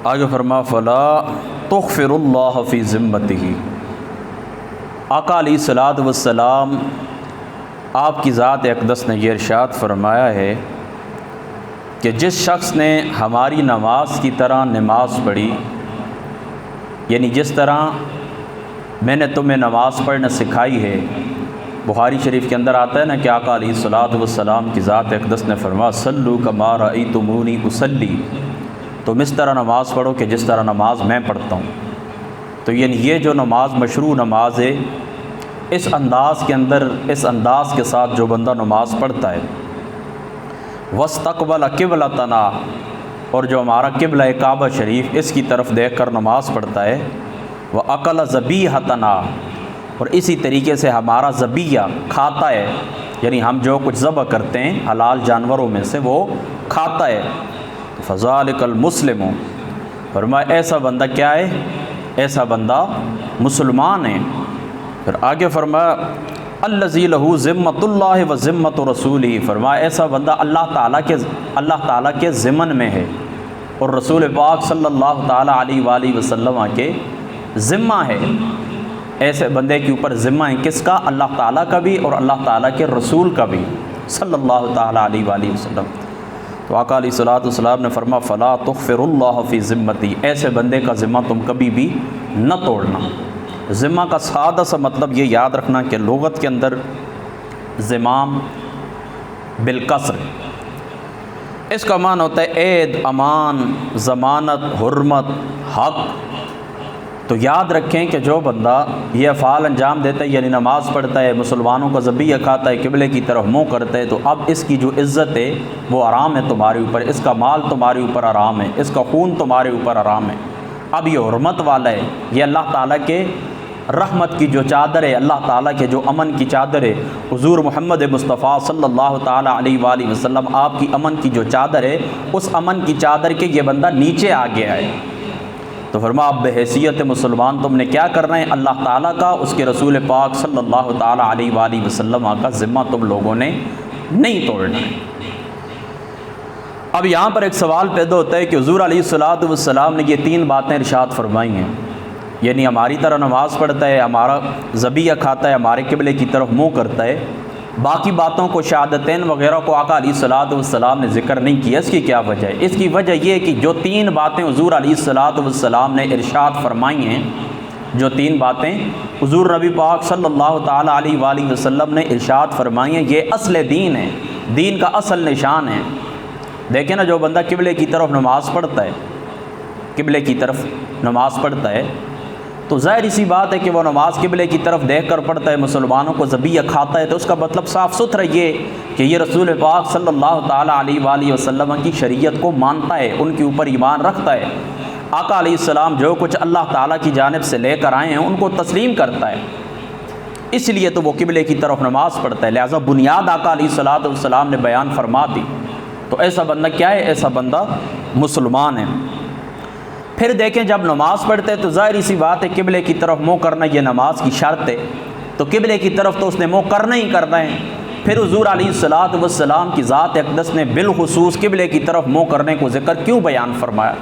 آگے فرما فلا تغفر اللہ فی ذمتہ، آقا علیہ الصلوۃ والسلام آپ کی ذات اقدس نے یہ ارشاد فرمایا ہے کہ جس شخص نے ہماری نماز کی طرح نماز پڑھی، یعنی جس طرح میں نے تمہیں نماز پڑھنا سکھائی ہے، بخاری شریف کے اندر آتا ہے نا کہ آقا علیہ الصلوۃ والسلام کی ذات اقدس نے فرمایا صلو کما رأیتمونی اصلی، تم اس طرح نماز پڑھو کہ جس طرح نماز میں پڑھتا ہوں۔ تو یعنی یہ جو نماز مشروع نماز ہے، اس انداز کے اندر، اس انداز کے ساتھ جو بندہ نماز پڑھتا ہے، واستقبل قبلتنا، اور جو ہمارا قبلہ کعبہ شریف اس کی طرف دیکھ کر نماز پڑھتا ہے، وَأَكَلَ ذَبِيحَتَنَا، اور اسی طریقے سے ہمارا ذبیحہ کھاتا ہے، یعنی ہم جو کچھ ذبح کرتے ہیں حلال جانوروں میں سے وہ کھاتا ہے، فَذَلِكَ الْمُسْلِمُ، فرمایا ایسا بندہ کیا ہے؟ ایسا بندہ مسلمان ہے۔ پھر آگے فرمایا الذی لہ ذمۃ اللہ و ذمۃ رسولہ، فرمایا ایسا بندہ اللہ تعالیٰ کے ضمن میں ہے اور رسول پاک صلی اللہ تعالیٰ علیہ وآلہ وسلم کے ذمہ ہے۔ ایسے بندے کے اوپر ذمہ ہے کس کا؟ اللہ تعالیٰ کا بھی اور اللہ تعالیٰ کے رسول کا بھی صلی اللہ تعالیٰ علیہ وآلہ وسلم۔ تو آقا علیہ الصلوۃ والسلام نے فرمایا فلا تغفر اللہ فی ذمتی، ایسے بندے کا ذمہ تم کبھی بھی نہ توڑنا۔ ذمہ کا سادہ سا مطلب یہ یاد رکھنا کہ لغت کے اندر زمام بالکسر، اس کا معنی ہوتا ہے عید، امان، ضمانت، حرمت، حق۔ تو یاد رکھیں کہ جو بندہ یہ افعال انجام دیتا ہے، یعنی نماز پڑھتا ہے، مسلمانوں کا ذبیحہ کھاتا ہے، قبلے کی طرف منہ کرتا ہے، تو اب اس کی جو عزت ہے وہ حرام ہے تمہارے اوپر، اس کا مال تمہارے اوپر حرام ہے، اس کا خون تمہارے اوپر حرام ہے۔ اب یہ حرمت والا ہے، یہ اللہ تعالیٰ کے رحمت کی جو چادر ہے، اللہ تعالیٰ کے جو امن کی چادر ہے، حضور محمد مصطفیٰ صلی اللہ تعالیٰ علیہ وآلہ وسلم آپ کی امن کی جو چادر ہے، اس امن کی چادر کے یہ بندہ نیچے آ گیا ہے۔ تو فرمایا اب بحیثیت مسلمان تم نے کیا کرنا ہے؟ اللہ تعالیٰ کا، اس کے رسول پاک صلی اللہ تعالیٰ علیہ وآلہ وسلم کا ذمہ تم لوگوں نے نہیں توڑنا ہے۔ اب یہاں پر ایک سوال پیدا ہوتا ہے کہ حضور علیہ الصلوۃ والسلام نے یہ تین باتیں ارشاد فرمائی ہیں، یعنی ہماری طرح نماز پڑھتا ہے، ہمارا ذبیحہ کھاتا ہے، ہمارے قبلے کی طرف منہ کرتا ہے، باقی باتوں کو شہادتین وغیرہ کو آقا علیہ الصلوۃ والسلام نے ذکر نہیں کیا۔ اس کی کیا وجہ ہے؟ اس کی وجہ یہ ہے کہ جو تین باتیں حضور علیہ الصلوۃ والسلام نے ارشاد فرمائی ہیں، جو تین باتیں حضور نبی پاک صلی اللہ تعالیٰ علیہ وآلہ وسلم نے ارشاد فرمائی ہیں، یہ اصل دین ہے، دین کا اصل نشان ہے۔ دیکھیں نا، جو بندہ قبلے کی طرف نماز پڑھتا ہے، قبلے کی طرف نماز پڑھتا ہے، تو ظاہر سی بات ہے کہ وہ نماز قبلے کی طرف دیکھ کر پڑھتا ہے، مسلمانوں کو ذبیحہ کھاتا ہے، تو اس کا مطلب صاف ستھرا یہ کہ یہ رسول پاک صلی اللہ تعالیٰ علیہ وآلہ وسلم کی شریعت کو مانتا ہے، ان کے اوپر ایمان رکھتا ہے۔ آقا علیہ السلام جو کچھ اللہ تعالیٰ کی جانب سے لے کر آئے ہیں ان کو تسلیم کرتا ہے، اس لیے تو وہ قبلے کی طرف نماز پڑھتا ہے، لہٰذا بنیاد آقا علیہ الصلوۃ والسلام نے بیان فرما دی۔ تو ایسا بندہ کیا ہے؟ ایسا بندہ مسلمان ہے۔ پھر دیکھیں جب نماز پڑھتے تو ظاہر سی بات ہے قبلے کی طرف منہ کرنا یہ نماز کی شرط ہے، تو قبلے کی طرف تو اس نے منہ کرنا ہی کرنا ہے۔ پھر حضور علیہ الصلوۃ والسلام کی ذات اقدس نے بالخصوص قبلے کی طرف منہ کرنے کو ذکر کیوں بیان فرمایا؟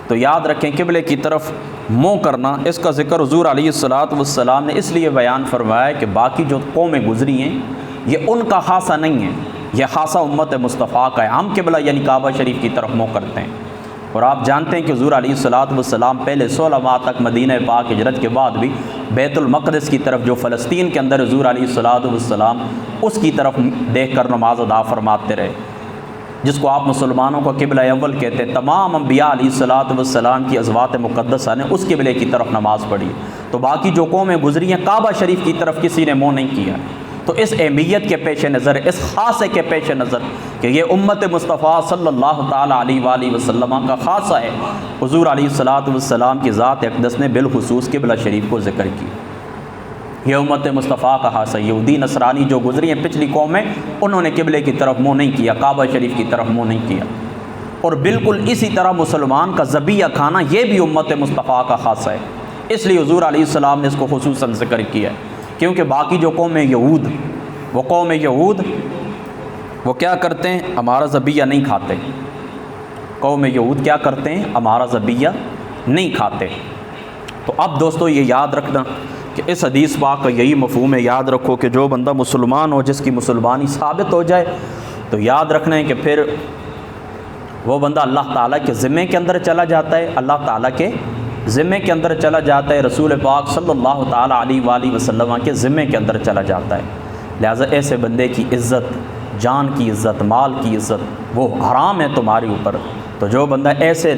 تو یاد رکھیں قبلے کی طرف منہ کرنا، اس کا ذکر حضور علیہ الصلوۃ والسلام نے اس لیے بیان فرمایا کہ باقی جو قومیں گزری ہیں یہ ان کا خاصہ نہیں ہے، یہ خاصہ امت مصطفیٰ کا ہے۔ ہم قبلہ یعنی کعبہ شریف کی طرف منہ کرتے ہیں، اور آپ جانتے ہیں کہ حضور علیہ الصلوۃ والسلام پہلے 16 ماہ تک مدینہ پاک ہجرت کے بعد بھی بیت المقدس کی طرف، جو فلسطین کے اندر حضور علیہ الصلوۃ والسلام اس کی طرف دیکھ کر نماز ادا فرماتے رہے، جس کو آپ مسلمانوں کا قبلہ اول کہتے ہیں۔ تمام انبیاء علیہ الصلوۃ والسلام کی ازواج مقدسہ نے اس قبلے کی طرف نماز پڑھی، تو باقی جو قومیں گزری ہیں کعبہ شریف کی طرف کسی نے منہ نہیں کیا۔ تو اس اہمیت کے پیش نظر، اس خاصے کے پیش نظر کہ یہ امت مصطفیٰ صلی اللہ تعالیٰ علیہ وآلہ وسلم کا خاصہ ہے، حضور علیہ الصلوۃ والسلام کی ذات اقدس نے بالخصوص قبلہ شریف کو ذکر کی۔ یہ امت مصطفیٰ کا خاصہ ہے۔ یہودی نصرانی جو گزری ہیں پچھلی قومیں، انہوں نے قبلے کی طرف منہ نہیں کیا، کعبہ شریف کی طرف منہ نہیں کیا۔ اور بالکل اسی طرح مسلمان کا ذبیحہ کھانا یہ بھی امت مصطفیٰ کا خاصہ ہے، اس لیے حضور علیہ السلام نے اس کو خصوصاً ذکر کیا ہے، کیونکہ باقی جو قوم یہود، وہ قوم یہود وہ کیا کرتے ہیں؟ ہمارا ذبیحہ نہیں کھاتے، قوم یہود کیا کرتے ہیں؟ ہمارا ذبیحہ نہیں کھاتے۔ تو اب دوستو یہ یاد رکھنا کہ اس حدیث پاک کا یہی مفہوم ہے، یاد رکھو کہ جو بندہ مسلمان ہو، جس کی مسلمانی ثابت ہو جائے، تو یاد رکھنا ہے کہ پھر وہ بندہ اللہ تعالیٰ کے ذمے کے اندر چلا جاتا ہے، اللہ تعالیٰ کے ذمے کے اندر چلا جاتا ہے، رسول پاک صلی اللہ تعالیٰ علیہ وآلہ وسلم کے ذمے کے اندر چلا جاتا ہے۔ لہٰذا ایسے بندے کی عزت، جان کی عزت، مال کی عزت وہ حرام ہے تمہارے اوپر۔ تو جو بندہ ایسے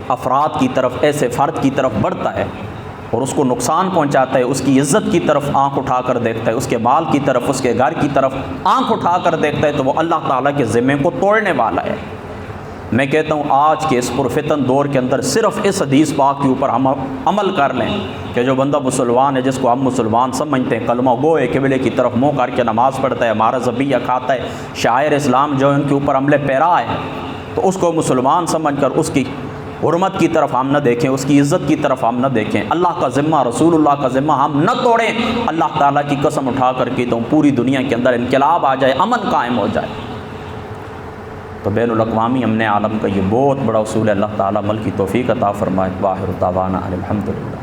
افراد کی طرف، ایسے فرد کی طرف بڑھتا ہے اور اس کو نقصان پہنچاتا ہے، اس کی عزت کی طرف آنکھ اٹھا کر دیکھتا ہے، اس کے مال کی طرف، اس کے گھر کی طرف آنکھ اٹھا کر دیکھتا ہے، تو وہ اللہ تعالیٰ کے ذمے کو توڑنے والا ہے۔ میں کہتا ہوں آج کے اس پرفتن دور کے اندر صرف اس حدیث پاک کے اوپر ہم عمل کر لیں کہ جو بندہ مسلمان ہے، جس کو ہم مسلمان سمجھتے ہیں، کلمہ گو ہے، قبلے کی طرف منہ کر کے نماز پڑھتا ہے، ہمارا ذبیحہ کھاتا ہے، شاعر اسلام جو ان کے اوپر عمل پیرا ہے، تو اس کو مسلمان سمجھ کر اس کی حرمت کی طرف ہم نہ دیکھیں، اس کی عزت کی طرف ہم نہ دیکھیں، اللہ کا ذمہ، رسول اللہ کا ذمہ ہم نہ توڑیں۔ اللہ تعالیٰ کی قسم اٹھا کر کے تو پوری دنیا کے اندر انقلاب آ جائے، امن قائم ہو جائے، تو بین الاقوامی امن عالم کا یہ بہت بڑا اصول ہے۔ اللہ تعالیٰ عمل کی توفیق عطا فرمائے۔ واخر دعوانا الحمدللہ۔